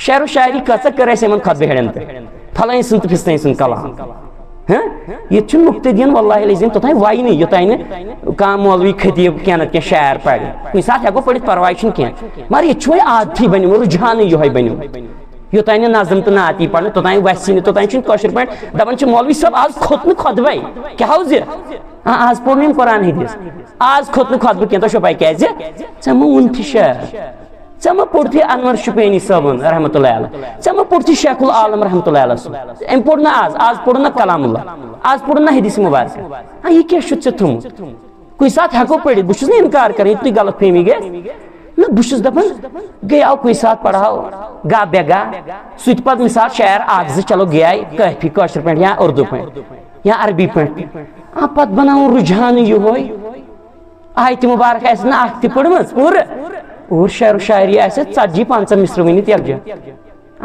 شعر و شاعری کر کر خطبہ ہڑن پہ پھلائیں سن تو پھستیں سن کلام یہ مقتدین واللہ العظیم توتھان وائی نہیں یوتھان کان مولوی خطیب کی شعر پڑھ کن سات ہیکو پڑھت پرواے چھن کی مگر یہ عادتھی بنو رجحان یہ بنو یوتھان نظم تو نعتی پڑھ توتھان ویسی توتھان کشر پہ دپان مولوی صاحب آج کھوت نا خطبے کیا آج پوڑ نا قرآن حدیث آج کھوت نا خطبہ کی تو پائی کیازِ ژےٚ مہ ووٚنتھی شعر ژےٚ مہ پوٚرتھی انور شُپیانی صٲبُن رحمۃ اللہ علیہ ژےٚ مہ پوٚرتھی شیخ العالم رحمۃ اللہ علیہ صٲب أمۍ پوٚر نہٕ آز پوٚر نہٕ کلام اللہ آز پوٚر نہٕ حدیث مبارکہ یہ کیٛاہ چھُتھ ژےٚ تھوٚمُت کُنہِ ساتہٕ ہٮ۪کو پٔرِتھ بہٕ چھُس نہٕ اِنکار کران یہِ تُہۍ غلط فہمی گژھِ نہ بہٕ چھُس دپان گٔیاو کُنہِ ساتہٕ پڑھاو گا بے گا سُہ تہِ پتہٕ مثال شعر اکھ زٕ چلو گٔیاے کٲفی کٲشِر پٲٹھۍ یا اردو پٲٹھۍ یا عربی پٲٹھۍ پتہٕ بناوُن رُجحان یِہوے آیتہِ مبارک آسہِ نہٕ اکھ تہِ پٔرمٕژ پوٗرٕ اور شعر و شاعری آسہِ 40-50 مصر ؤنِتھ یکجا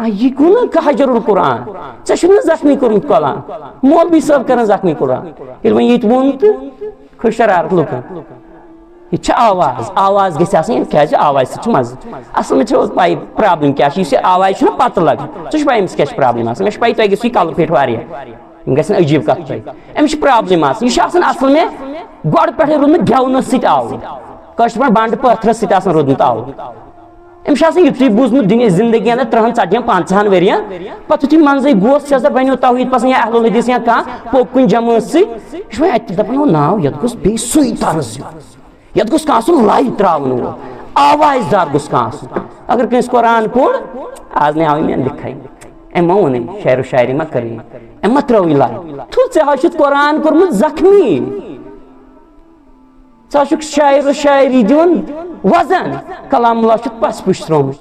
یہ گوٚو نہ حجر القرآن ژےٚ چھُکھ نہٕ زخمی کوٚرمُت کلام مولوی صٲب کران زخمی قرآن ییٚلہِ وۄنۍ ییٚتہِ ووٚن تہٕ کھٔج شرارت لُکن یہ چھِ آواز گژھِ آسٕنۍ کیازِ آواز سۭتۍ چھُ مزٕ اصل میں چھِ پاے پرابلم کیاہ چھِ یُس یہِ آواز چھُنہ پتہٕ لگان ژٕ چھُ پاے أمِس کیاہ چھِ پرابلم آسان مےٚ چھِ پاے تۄہہِ گژھِو یہِ کلہٕ پھیٖٹھ واریاہ یِم گژھن عجیٖب کتھ تۄہہِ أمِس چھِ پرابلم آسان یہِ چھُ آسان اصل میں گۄڈٕ پٮ۪ٹھے روٗدمُت گٮ۪ونس سۭتۍ آوُر کٲشِر پٲٹھۍ بنڈٕ پٲتھرس سۭتۍ آسان روٗدمُت آوُر أمِس چھُ آسان یُتُے بوٗزمُت دُنیا زندگی انٛدر 30-40-50 ؤرین پتہٕ یُتھُے منٛزٕے گوس یہِ ہسا بنیو توحیٖد پسنٛد یا اہل الحدیث یا کانٛہہ پوٚک کُنہِ جمٲژ سۭتۍ یہِ چھُ وۄنۍ اتہِ دپان ناو یتھ گوٚژھ بیٚیہِ سُے طرز یتھ گوٚژھ کانٛہہ آسُن لایہِ تراوُن وول آواز دار گوٚژھ کانٛہہ آسُن اگر کٲنٛسہِ قرآن پوٚر آز نے آوٕے مےٚ لِکھے أمۍ ما ووٚنُے شعر و شاعری ما کٔرٕے أمۍ ما ترٲوٕے لایہِ تھو ژےٚ حظ چھُتھ قرآن کوٚرمُت زخمی ژٕ حظ چھُکھ شاعر و شاعری دِوان وزن کلام اللہ چھُتھ پس پُش ترٛوومُت